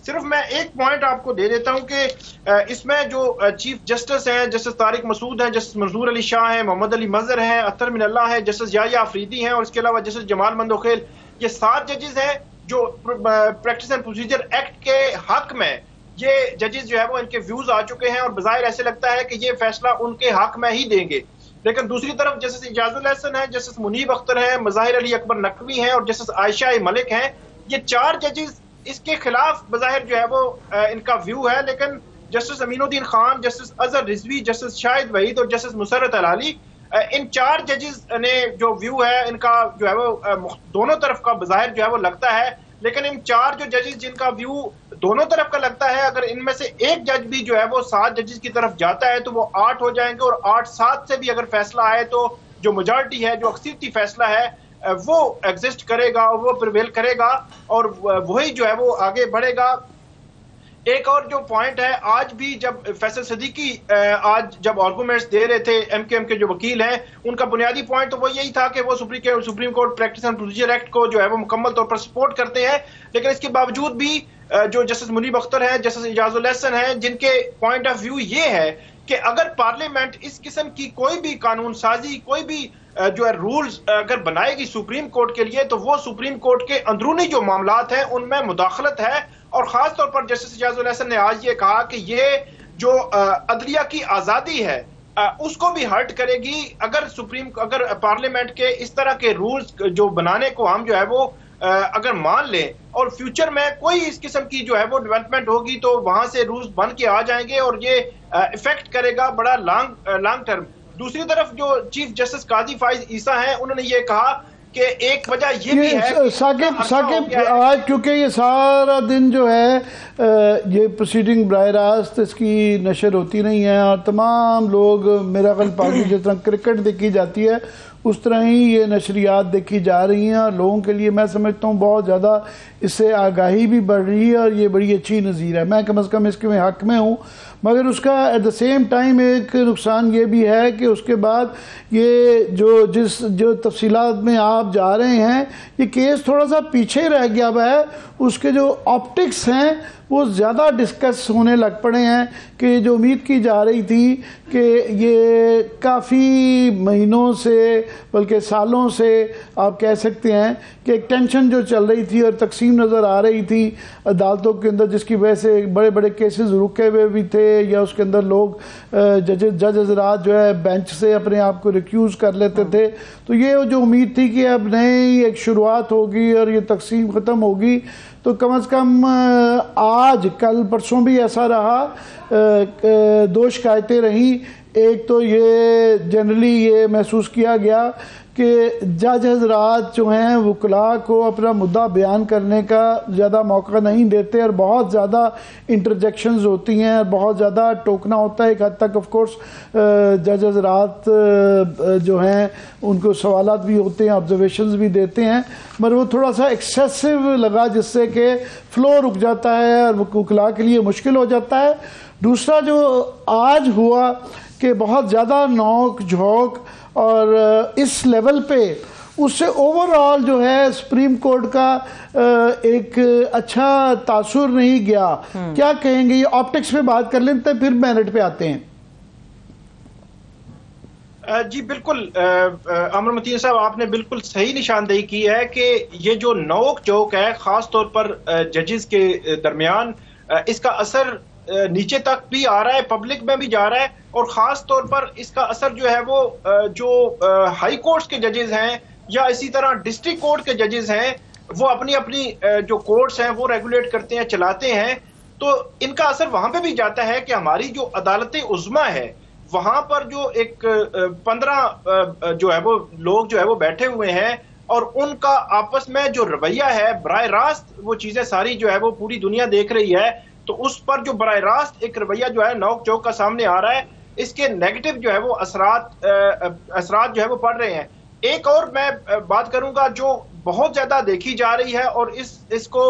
सिर्फ मैं एक पॉइंट आपको दे देता हूं कि इसमें जो चीफ जस्टिस हैं, जस्टिस तारिक मसूद हैं, जस्टिस मंजूर अली शाह हैं, मोहम्मद अली मजहर हैं, अख्तर मिनल्ला हैं, जस्टिस याया अफरीदी हैं और इसके अलावा जस्टिस जमाल मंदोखेल, ये 7 जजेस हैं जो प्रैक्टिस एंड प्रोसीजर एक्ट के हक में ये जजेस जो है वो इनके व्यूज आ चुके हैं और बज़ाहिर ऐसे लगता है कि ये फैसला उनके हक में ही देंगे। लेकिन दूसरी तरफ जस्टिस इजाजुल हसन है, जस्टिस मुनीब अख्तर है, मज़ाहिर अली अकबर नकवी हैं और जस्टिस आयशा मलिक हैं, ये 4 जजेस इसके खिलाफ बज़ाहिर जो है वो इनका व्यू है। लेकिन justice Aminuddin Khan, justice Azhar Rizvi, justice Shahid Waheed और जस्टिस मुसर्रत अलाली, इन 4 जजेस ने जो व्यू है इनका जो है वो दोनों तरफ का बज़ाहिर जो है वो लगता है। लेकिन इन 4 जो जजेस जिनका व्यू दोनों तरफ का लगता है, अगर इनमें से एक जज भी जो है वो 7 जजेस की तरफ जाता है तो वो 8 हो जाएंगे और 8-7 से भी अगर फैसला आए तो जो मेजॉरिटी है, जो अक्सरियती फैसला है वो एग्जिस्ट करेगा और वो प्रिवेल करेगा और वही जो है वो आगे बढ़ेगा। एक और जो पॉइंट है, आज भी जब फैसल सदीकी आज जब आर्गूमेंट्स दे रहे थे एमकेएम के जो वकील हैं, उनका बुनियादी पॉइंट तो वो यही था कि वो supreme court practice and procedure act को जो है वो मुकम्मल तौर पर सपोर्ट करते हैं। लेकिन इसके बावजूद भी जो जस्टिस मुनीब अख्तर हैं, जस्टिस इजाजुल हसन हैं, जिनके पॉइंट ऑफ व्यू ये है कि अगर पार्लियामेंट इस किस्म की कोई भी कानून साजी, कोई भी जो है रूल्स अगर बनाएगी सुप्रीम कोर्ट के लिए, तो वो सुप्रीम कोर्ट के अंदरूनी जो मामलात हैं उनमें मुदाखलत है। और खास तौर पर जस्टिस इजाजुल हसन ने आज ये कहा कि ये जो अदलिया की आज़ादी है उसको भी हर्ट करेगी अगर पार्लियामेंट के इस तरह के रूल्स जो बनाने को हम जो है वो अगर मान लें और फ्यूचर में कोई इस किस्म की जो है वो डेवलपमेंट होगी तो वहां से रूल्स बन के आ जाएंगे और ये इफेक्ट करेगा बड़ा लॉन्ग टर्म। दूसरी तरफ जो चीफ जस्टिस काजी फाइज ईसा हैं, उन्होंने ये कहा कि एक वजह ये भी है साकिब आज क्योंकि ये सारा दिन जो है ये प्रोसीडिंग बराह रास्त इसकी नशर होती नहीं है और तमाम लोग मेरा ख्याल पार्टी जिस तरह क्रिकेट देखी जाती है उस तरह ही ये नशरियात देखी जा रही हैं और लोगों के लिए मैं समझता हूँ बहुत ज़्यादा इससे आगाही भी बढ़ रही है और ये बड़ी अच्छी नज़ीर है। मैं कम से कम इसके हक़ में हूँ, मगर उसका एट द सेम टाइम एक नुकसान ये भी है कि उसके बाद ये जो तफसीलात में आप जा रहे हैं, ये केस थोड़ा सा पीछे रह गया हुआ है। उसके जो ऑप्टिक्स हैं वो ज़्यादा डिस्कस होने लग पड़े हैं कि जो उम्मीद की जा रही थी कि ये काफ़ी महीनों से बल्कि सालों से आप कह सकते हैं कि एक टेंशन जो चल रही थी और तकसीम नज़र आ रही थी अदालतों के अंदर, जिसकी वजह से बड़े बड़े केसेस रुके हुए भी थे या उसके अंदर लोग जज हज़रात जो है बेंच से अपने आप को रिक्यूज़ कर लेते थे। तो ये जो उम्मीद थी कि अब नई एक शुरुआत होगी और ये तकसीम ख़त्म होगी, तो कम से कम आज कल परसों भी ऐसा रहा, 2 शिकायतें रहीं। एक तो ये जनरली ये महसूस किया गया कि जज हजरात जो हैं वकला को अपना मुद्दा बयान करने का ज़्यादा मौका नहीं देते और बहुत ज़्यादा इंटरजेक्शंस होती हैं और बहुत ज़्यादा टोकना होता है। एक हद तक ऑफ कोर्स जज हजरात जो हैं उनको सवालात भी होते हैं, ऑब्जर्वेशंस भी देते हैं, मगर वो थोड़ा सा एक्सेसिव लगा जिससे कि फ़्लो रुक जाता है और वकला के लिए मुश्किल हो जाता है। दूसरा जो आज हुआ कि बहुत ज़्यादा नोक झोंक और इस लेवल पे उससे ओवरऑल जो है सुप्रीम कोर्ट का एक अच्छा तासुर नहीं गया। क्या कहेंगे? ये ऑप्टिक्स पे बात कर लेते हैं, फिर मेरिट पे आते हैं। जी बिल्कुल अमर मतीन साहब, आपने बिल्कुल सही निशानदेही की है कि ये जो नोक झोंक है ख़ास तौर पर जजेस के दरमियान, इसका असर नीचे तक भी आ रहा है, पब्लिक में भी जा रहा है, और ख़ास तौर पर इसका असर जो है वो जो हाई कोर्ट्स के जजेस हैं या इसी तरह डिस्ट्रिक्ट कोर्ट के जजेस हैं, वो अपनी अपनी जो कोर्ट्स हैं वो रेगुलेट करते हैं, चलाते हैं, तो इनका असर वहाँ पे भी जाता है कि हमारी जो अदालत उज़्मा है वहाँ पर जो एक 15 जो है वो लोग जो है वो बैठे हुए हैं और उनका आपस में जो रवैया है बराह रास्त वो चीज़ें सारी जो है वो पूरी दुनिया देख रही है, तो उस पर जो बराह रास्त एक रवैया जो है नोक झोंक का सामने आ रहा है, इसके नेगेटिव जो है वो असरात जो है वो पड़ रहे हैं। एक और मैं बात करूंगा जो बहुत ज्यादा देखी जा रही है और इसको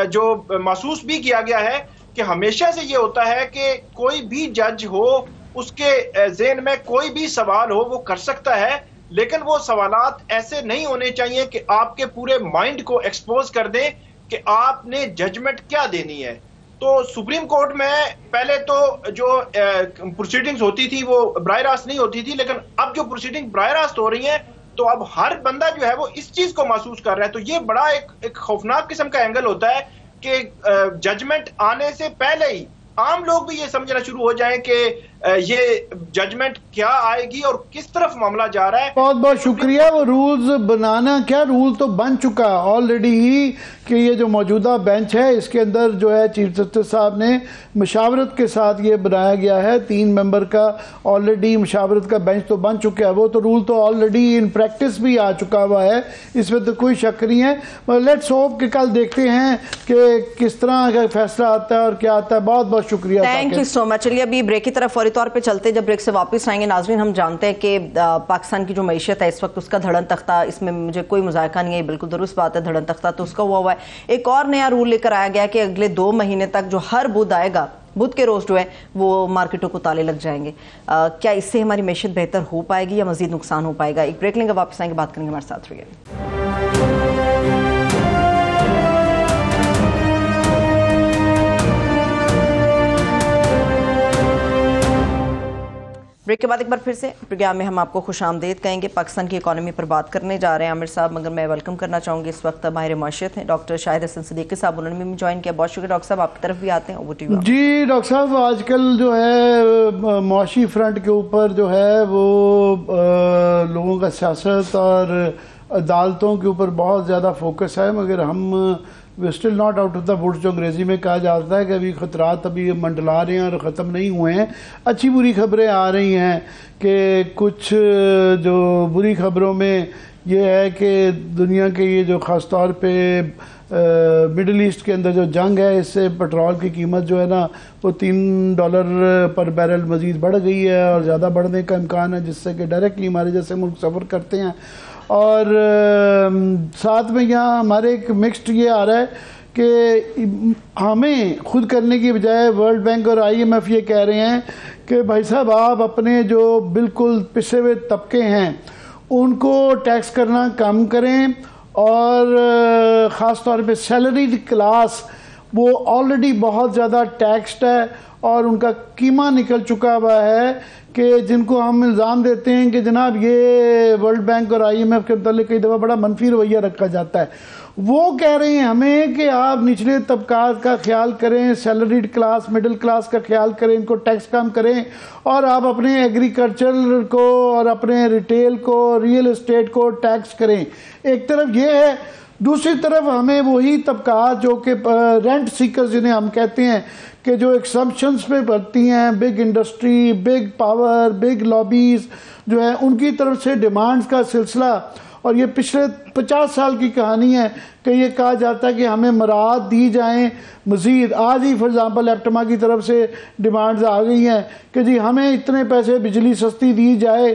जो महसूस भी किया गया है कि हमेशा से ये होता है कि कोई भी जज हो उसके ज़हन में कोई भी सवाल हो वो कर सकता है, लेकिन वो सवालात ऐसे नहीं होने चाहिए कि आपके पूरे माइंड को एक्सपोज कर दें कि आपने जजमेंट क्या देनी है। तो सुप्रीम कोर्ट में पहले तो जो प्रोसीडिंग्स होती थी वो बराह रास्त नहीं होती थी, लेकिन अब जो प्रोसीडिंग बराह रास्त हो रही हैं तो अब हर बंदा जो है वो इस चीज को महसूस कर रहा है। तो ये बड़ा एक खौफनाक किस्म का एंगल होता है कि जजमेंट आने से पहले ही आम लोग भी ये समझना शुरू हो जाएं कि ये जजमेंट क्या आएगी और किस तरफ मामला जा रहा है। बहुत बहुत शुक्रिया। वो रूल्स बनाना, क्या रूल तो बन चुका ऑलरेडी ही कि ये जो मौजूदा बेंच है इसके अंदर जो है चीफ जस्टिस साहब ने मशावरत के साथ ये बनाया गया है, 3 मेंबर का ऑलरेडी मशावरत का बेंच तो बन चुका है। वो तो रूल तो ऑलरेडी इन प्रैक्टिस भी आ चुका हुआ है, इसमें तो कोई शक नहीं है। मगर लेट्स होप कि कल देखते हैं कि किस तरह का फैसला आता है और क्या आता है। बहुत बहुत शुक्रिया, थैंक यू सो मच। चलिए अभी ब्रेक की तरफ फौरी तौर पे चलते, जब ब्रेक से वापस आएंगे नाजरीन हम जानते हैं कि पाकिस्तान की जो मईशत है इस वक्त उसका धड़न तख्ता, इसमें मुझे कोई मुजायका नहीं है, बिल्कुल दुरुस्त बात है, धड़न तख्ता तो उसका हुआ है। एक और नया रूल लेकर आया गया कि अगले 2 महीने तक जो हर बुध आएगा, बुध के रोज जो है वो मार्केटों को ताले लग जाएंगे। क्या इससे हमारी मईशत बेहतर हो पाएगी या मजीद नुकसान हो पाएगा? एक ब्रेक लेंगे, वापस आएंगे, बात करेंगे, हमारे साथ रहिए। ब्रेक के बाद एक बार फिर से प्रोग्राम में हम आपको खुश आमदेद कहेंगे। पाकिस्तान की इकॉनमी पर बात करने जा रहे हैं आमिर साहब, मगर मैं वेलकम करना चाहूँगी इस वक्त माहिर मईशत हैं डॉक्टर शाहिद हसन सिद्दीकी साहब, उन्होंने भी ज्वाइन किया। बहुत शुक्रिया डॉक्टर साहब, आपकी तरफ भी आते हैं। जी डॉक्टर साहब, आजकल जो है मुआशी फ्रंट के ऊपर जो है वो लोगों का सियासत और अदालतों के ऊपर बहुत ज़्यादा फोकस है, मगर हम we still not out of the woods जो अंग्रेज़ी में कहा जाता है कि अभी ख़तरात अभी मंडला रहे हैं और ख़त्म नहीं हुए हैं। अच्छी बुरी खबरें आ रही हैं कि कुछ जो बुरी खबरों में ये है कि दुनिया के ये जो ख़ास तौर पे मिडल ईस्ट के अंदर जो जंग है इससे पेट्रोल की कीमत जो है ना वो $3 पर बैरल मज़ीद बढ़ गई है और ज़्यादा बढ़ने का इम्कान है, जिससे कि डायरेक्टली हमारे जैसे मुल्क सफ़र करते हैं। और साथ में यहाँ हमारे एक मिक्स्ड ये आ रहा है कि हमें खुद करने की बजाय वर्ल्ड बैंक और IMF ये कह रहे हैं कि भाई साहब आप अपने जो बिल्कुल पिसे हुए तबके हैं उनको टैक्स करना कम करें, और ख़ास तौर पे सैलरीड क्लास वो ऑलरेडी बहुत ज़्यादा टैक्स्ड है और उनका कीमा निकल चुका हुआ है कि जिनको हम इल्ज़ाम देते हैं कि जनाब ये वर्ल्ड बैंक और IMF के मतलब कई दफ़ा बड़ा मनफी रवैया रखा जाता है। वो कह रहे हैं हमें कि आप निचले तबकात का ख्याल करें, सैलरीड क्लास, मिडिल क्लास का ख्याल करें, इनको टैक्स कम करें, और आप अपने एग्रीकल्चर को और अपने रिटेल को, रियल एस्टेट को टैक्स करें। एक तरफ ये है, दूसरी तरफ हमें वही तबका जो कि रेंट सीकर्स जिन्हें हम कहते हैं कि जो एक्सम्पशंस पे बढ़ती हैं, big industry, big power, big lobbies जो है, उनकी तरफ से डिमांड्स का सिलसिला, और ये पिछले 50 साल की कहानी है कि ये कहा जाता है कि हमें मराहत दी जाएं मज़ीद। आज ही फॉर एग्ज़ाम्पल एप्टमा की तरफ से डिमांड्स आ गई हैं कि जी हमें इतने पैसे बिजली सस्ती दी जाए,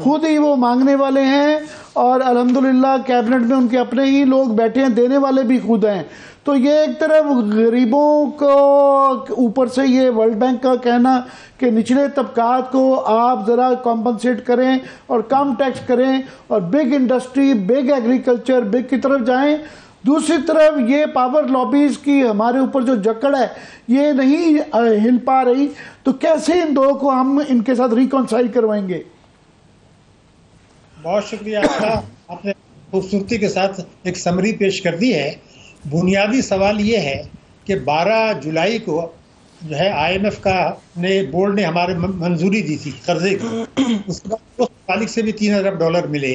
खुद ही वो मांगने वाले हैं और अल्हम्दुलिल्लाह कैबिनेट में उनके अपने ही लोग बैठे हैं, देने वाले भी खुद हैं। तो ये एक तरफ गरीबों को ऊपर से ये वर्ल्ड बैंक का कहना कि निचले तबकात को आप ज़रा कॉम्पनसेट करें और कम टैक्स करें और big industry, big agriculture, big की तरफ जाएं। दूसरी तरफ ये पावर लॉबीज़ की हमारे ऊपर जो जकड़ है ये नहीं हिल पा रही, तो कैसे इन दो को हम इनके साथ रिकॉन्साइल करवाएंगे? बहुत शुक्रिया आपका, आपने खूबसूरती के साथ एक समरी पेश कर दी है। बुनियादी सवाल ये है कि 12 जुलाई को जो है IMF का बोर्ड ने हमारे मंजूरी दी थी कर्जे की, उसके बाद उस मालिक से भी $3 अरब मिले।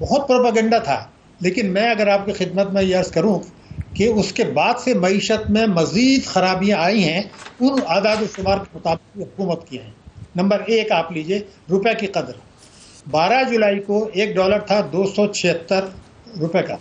बहुत प्रोपेगेंडा था, लेकिन मैं अगर आपकी खिदमत में ये अर्ज़ करूँ कि उसके बाद से मईशत में मज़ीद खराबियाँ आई हैं, उन आदाद शुमार के मुताबिक हुकूमत की हैं। नंबर 1 आप लीजिए रुपए की कदर। 12 जुलाई को $1 था 276 रुपए का।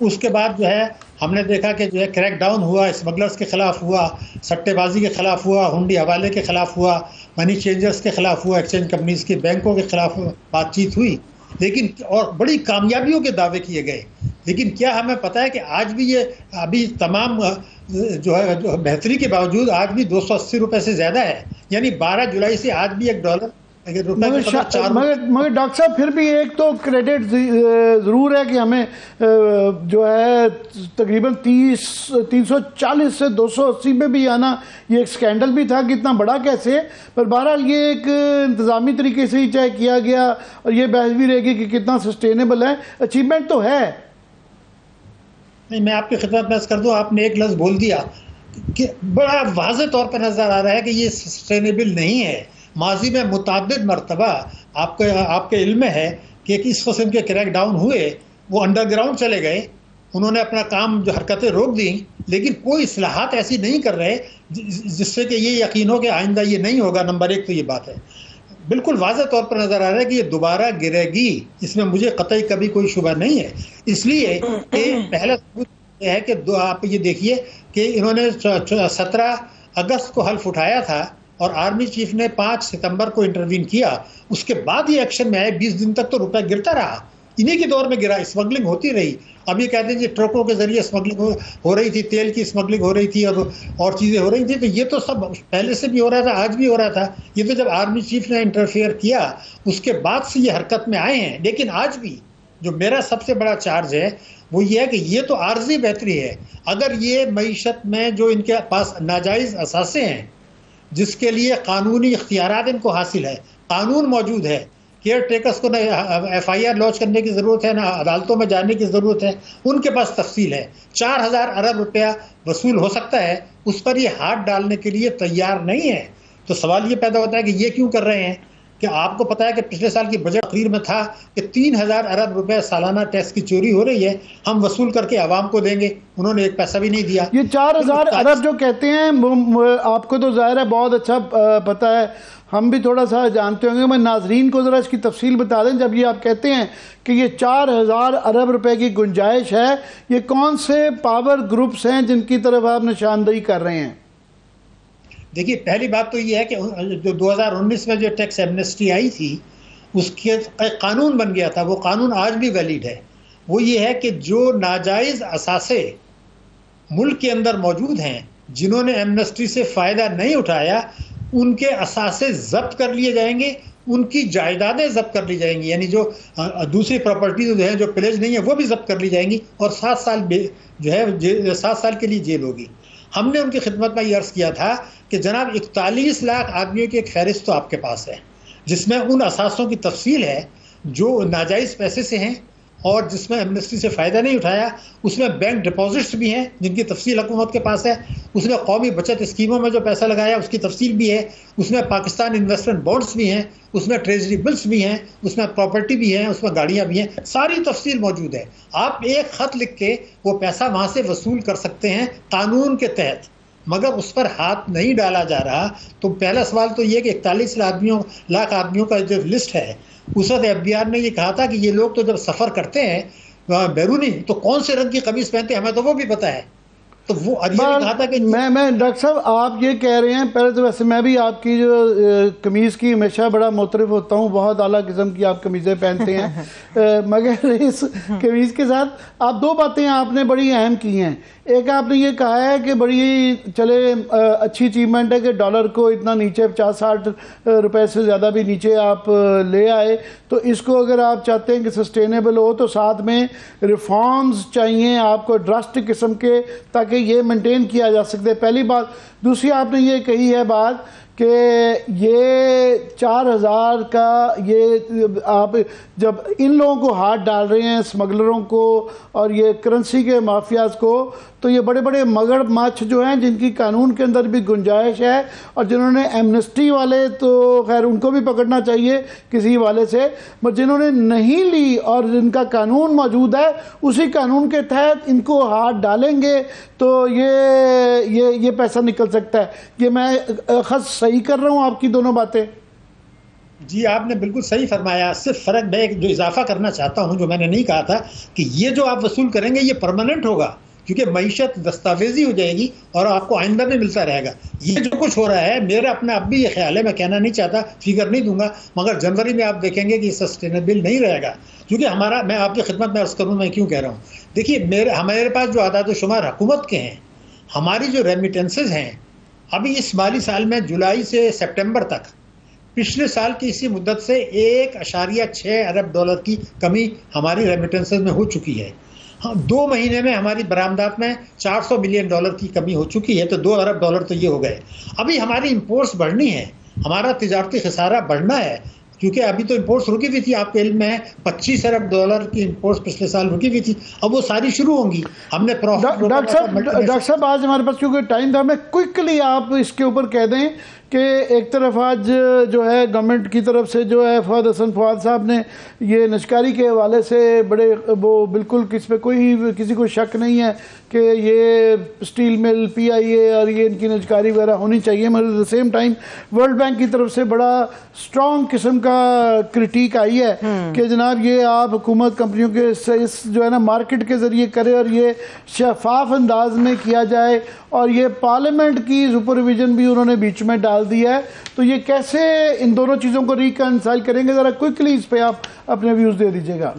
उसके बाद जो है हमने देखा कि जो है क्रैकडाउन हुआ, स्मगलर्स के ख़िलाफ़ हुआ, सट्टेबाजी के ख़िलाफ़ हुआ, हुंडी हवाले के ख़िलाफ़ हुआ, मनी चेंजर्स के ख़िलाफ़ हुआ, एक्सचेंज कंपनीज़ के बैंकों के ख़िलाफ़ बातचीत हुई, लेकिन और बड़ी कामयाबियों के दावे किए गए। लेकिन क्या हमें पता है कि आज भी ये अभी तमाम जो है जो बेहतरी के बावजूद आज भी 280 रुपये से ज़्यादा है, यानी 12 जुलाई से आज भी $1 मगर डॉक्टर साहब फिर भी एक तो क्रेडिट ज़रूर है कि हमें जो है तकरीबन 340 से 280 में भी आना ये एक स्कैंडल भी था कि इतना बड़ा कैसे, पर बहरहाल ये एक इंतज़ामी तरीके से ही चाहे किया गया और ये बहस भी रहेगी कि कितना सस्टेनेबल है। अचीवमेंट तो है। नहीं, मैं आपकी खिदमत में कर दूँ, आपने एक लफ्ज़ बोल दिया कि बड़ा वाज़ेह तौर पर नज़र आ रहा है कि ये सस्टेनेबल नहीं है। माजी में मुताबिद मरतबा आपके इल्म है कि इस किस्म के क्रैकडाउन हुए, वो अंडरग्राउंड चले गए, उन्होंने अपना काम जो हरकतें रोक दी, लेकिन कोई इस्लाहात ऐसी नहीं कर रहे जिससे कि ये यकीन हो कि आइंदा ये नहीं होगा। नंबर 1 तो ये बात है, बिल्कुल वाज़ेह तौर पर नज़र आ रहा है कि ये दोबारा गिरेगी, इसमें मुझे कतई कभी कोई शुबा नहीं है। इसलिए पहला सबूत यह है कि आप ये देखिए कि इन्होंने 17 अगस्त को हल्फ उठाया था और आर्मी चीफ ने 5 सितंबर को इंटरवीन किया, उसके बाद ये एक्शन में आए। 20 दिन तक तो रुपया गिरता रहा, इन्हीं के दौर में गिरा, स्मगलिंग होती रही। अब ये कहते हैं कि ट्रकों के जरिए स्मगलिंग हो रही थी, तेल की स्मगलिंग हो रही थी और चीज़ें हो रही थी, तो ये तो सब पहले से भी हो रहा था, आज भी हो रहा था। ये तो जब आर्मी चीफ ने इंटरफेयर किया उसके बाद से ये हरकत में आए हैं। लेकिन आज भी जो मेरा सबसे बड़ा चार्ज है वो ये है कि ये तो आर्जी बेहतरी है। अगर ये मईशत में जो इनके पास नाजायज़ असासे हैं जिसके लिए कानूनी इख्तियारात इनको हासिल है, कानून मौजूद है, केयर टेकर्स को ना FIR लॉन्च करने की ज़रूरत है, ना अदालतों में जाने की ज़रूरत है, उनके पास तफसील है। 4000 अरब रुपया वसूल हो सकता है, उस पर ये हाथ डालने के लिए तैयार नहीं है। तो सवाल ये पैदा होता है कि ये क्यों कर रहे हैं? कि आपको पता है कि पिछले साल की बजट तकरीर में था कि 3000 अरब रुपए सालाना टैक्स की चोरी हो रही है, हम वसूल करके आवाम को देंगे। उन्होंने एक पैसा भी नहीं दिया। ये 4000 अरब जो कहते हैं, आपको तो जाहिर है बहुत अच्छा पता है, हम भी थोड़ा सा जानते होंगे। मैं नाजरीन को ज़रा इसकी तफसील बता दें। जब ये आप कहते हैं कि ये 4000 अरब रुपए की गुंजाइश है, ये कौन से पावर ग्रुप्स हैं जिनकी तरफ आप निशानदेही कर रहे हैं? देखिए, पहली बात तो ये है कि जो 2019 में जो टैक्स एमनेस्टी आई थी उसके कानून बन गया था, वो कानून आज भी वैलिड है। वो ये है कि जो नाजायज़ असासे मुल्क के अंदर मौजूद हैं, जिन्होंने एमनेस्टी से फ़ायदा नहीं उठाया, उनके असासे ज़ब्त कर लिए जाएंगे, उनकी जायदादें ज़ब्त कर ली जाएंगी, यानी जो दूसरी प्रॉपर्टीज जो है जो प्लेज नहीं है वो भी ज़ब्त कर ली जाएंगी, और 7 साल जो है 7 साल के लिए जेल होगी। हमने उनकी खिदमत में ये अर्ज़ किया था कि जनाब 41 लाख आदमियों की एक फहरिस्त तो आपके पास है, जिसमें उन असासों की तफसील है जो नाजायज़ पैसे से हैं और जिसमें एमनेस्टी से फ़ायदा नहीं उठाया, उसमें बैंक डिपॉजिट्स भी हैं जिनकी तफसील हुकूमत के पास है, उसमें कौमी बचत स्कीमों में जो पैसा लगाया उसकी तफसील भी है, उसमें पाकिस्तान इन्वेस्टमेंट बॉन्ड्स भी हैं, उसमें ट्रेजरी बिल्स भी हैं, उसमें प्रॉपर्टी भी है, उसमें गाड़ियाँ भी हैं, सारी तफसील मौजूद है। आप एक ख़त लिख के वो पैसा वहाँ से वसूल कर सकते हैं कानून के तहत, मगर उस पर हाथ नहीं डाला जा रहा। तो पहला सवाल तो ये कि 41 लाख आदमियों का जो लिस्ट है, उस वक्त FBR ने ये कहा था कि ये लोग तो जब सफ़र करते हैं बैरूनी तो कौन से रंग की कमीज पहनते हैं, हमें तो वो भी पता है। तो वो कहा था कि मैं डॉक्टर साहब आप ये कह रहे हैं, पहले तो वैसे मैं भी आपकी जो कमीज़ की हमेशा बड़ा मुतरफ होता हूँ, बहुत आला किस्म की आप कमीज़ें पहनते हैं मगर इस कमीज़ के साथ आप दो बातें आपने बड़ी अहम की हैं। एक आपने ये कहा है कि बड़ी चले अच्छी अचीवमेंट है कि डॉलर को इतना नीचे 50-60 रुपए से ज़्यादा भी नीचे आप ले आए, तो इसको अगर आप चाहते हैं कि सस्टेनेबल हो तो साथ में रिफॉर्म्स चाहिए आपको ड्रास्टिक किस्म के, ताकि ये मेंटेन किया जा सकते। पहली बात। दूसरी आपने ये कही है बात कि ये 4000 का ये आप जब इन लोगों को हाथ डाल रहे हैं, स्मगलरों को और ये करेंसी के माफियाज को, तो ये बड़े बड़े मगरमच्छ जो हैं जिनकी कानून के अंदर भी गुंजाइश है, और जिन्होंने एमनेस्टी वाले तो खैर उनको भी पकड़ना चाहिए किसी वाले से, पर जिन्होंने नहीं ली और जिनका कानून मौजूद है उसी कानून के तहत इनको हाथ डालेंगे तो ये पैसा निकल सकता है। ये मैं खस सही कर रहा हूँ आपकी दोनों बातें? जी आपने बिल्कुल सही फरमाया। सिर्फ फ़र्क मैं जो इजाफा करना चाहता हूँ, जो मैंने नहीं कहा था, कि ये जो आप वसूल करेंगे ये परमानेंट होगा, क्योंकि मईशत दस्तावेजी हो जाएगी और आपको आइंदा भी मिलता रहेगा। ये जो कुछ हो रहा है, मेरा अपना अब भी ये ख्याल है, मैं कहना नहीं चाहता, फिगर नहीं दूंगा, मगर जनवरी में आप देखेंगे कि सस्टेनेबल नहीं रहेगा। क्योंकि हमारा, मैं आपकी खिदमत में अर्ज़ करूँ, मैं क्यों कह रहा हूँ, देखिए हमारे पास जो आदाद शुमार हुकूमत के हैं, हमारी जो रेमिटेंसेज हैं, अभी इस माली साल में जुलाई से सितंबर तक पिछले साल की इसी मुद्दत से 1.6 अरब डॉलर की कमी हमारी रेमिटेंसेज में हो चुकी है। हाँ, 2 महीने में हमारी बरामदात में 400 मिलियन डॉलर की कमी हो चुकी है, तो 2 अरब डॉलर तो ये हो गए। अभी हमारी इंपोर्ट्स बढ़नी है, हमारा तिजारती खसारा बढ़ना है, क्योंकि अभी तो इंपोर्ट्स रुकी हुई थी, आपके इल्म में है 25 अरब डॉलर की इंपोर्ट्स पिछले साल रुकी हुई थी, अब वो सारी शुरू होंगी। हमने डॉक्टर साहब आज हमारे पास क्योंकि टाइम था, मैं क्विकली आप इसके ऊपर कह दें कि एक तरफ आज जो है गवर्नमेंट की तरफ से जो है फवाद हसन फवाद साहब ने ये निजकारी के हवाले से बड़े वो बिल्कुल किसी को शक नहीं है कि ये स्टील मिल PIA और ये इनकी निजकारी वगैरह होनी चाहिए, मगर at the same time world bank की तरफ से बड़ा स्ट्रॉन्ग किस्म का क्रिटिक आई है कि जनाब ये आप हुकूमत कंपनियों के इस जो है ना मार्केट के ज़रिए करें और ये शफाफ अंदाज में किया जाए, और ये पार्लियामेंट की सुपरविजन भी उन्होंने बीच में डाल दिया है। तो ये कैसे इन दोनों चीज़ों को रिकंसाइल करेंगे, ज़रा क्विकली इस पे आप अपने व्यूज़ दे दीजिएगा।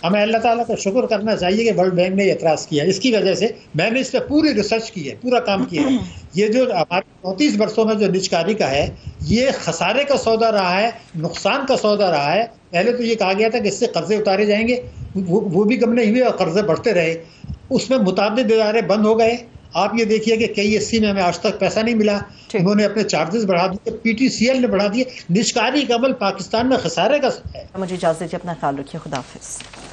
हमें अल्लाह ताला का शुक्र करना चाहिए कि वर्ल्ड बैंक ने एतराज़ किया, इसकी वजह से मैंने इस पर पूरी रिसर्च की है, पूरा काम किया है। ये जो हमारे 34 वर्षों में जो निजकारी का है, ये खसारे का सौदा रहा है, नुकसान का सौदा रहा है। पहले तो ये कहा गया था कि इससे कर्जे उतारे जाएंगे, वो भी कम नहीं हुए और कर्जे बढ़ते रहे, उसमें मुताबिद इदारे बंद हो गए। आप ये देखिए कि KSC में हमें आज तक पैसा नहीं मिला, उन्होंने अपने चार्जेस बढ़ा दिए, PTCL ने बढ़ा दिए। निजकारी का अमल पाकिस्तान में खसारे का है। मुझे इजाज़त दीजिए, अपना ख्याल रखिए, खुदा हाफिज़।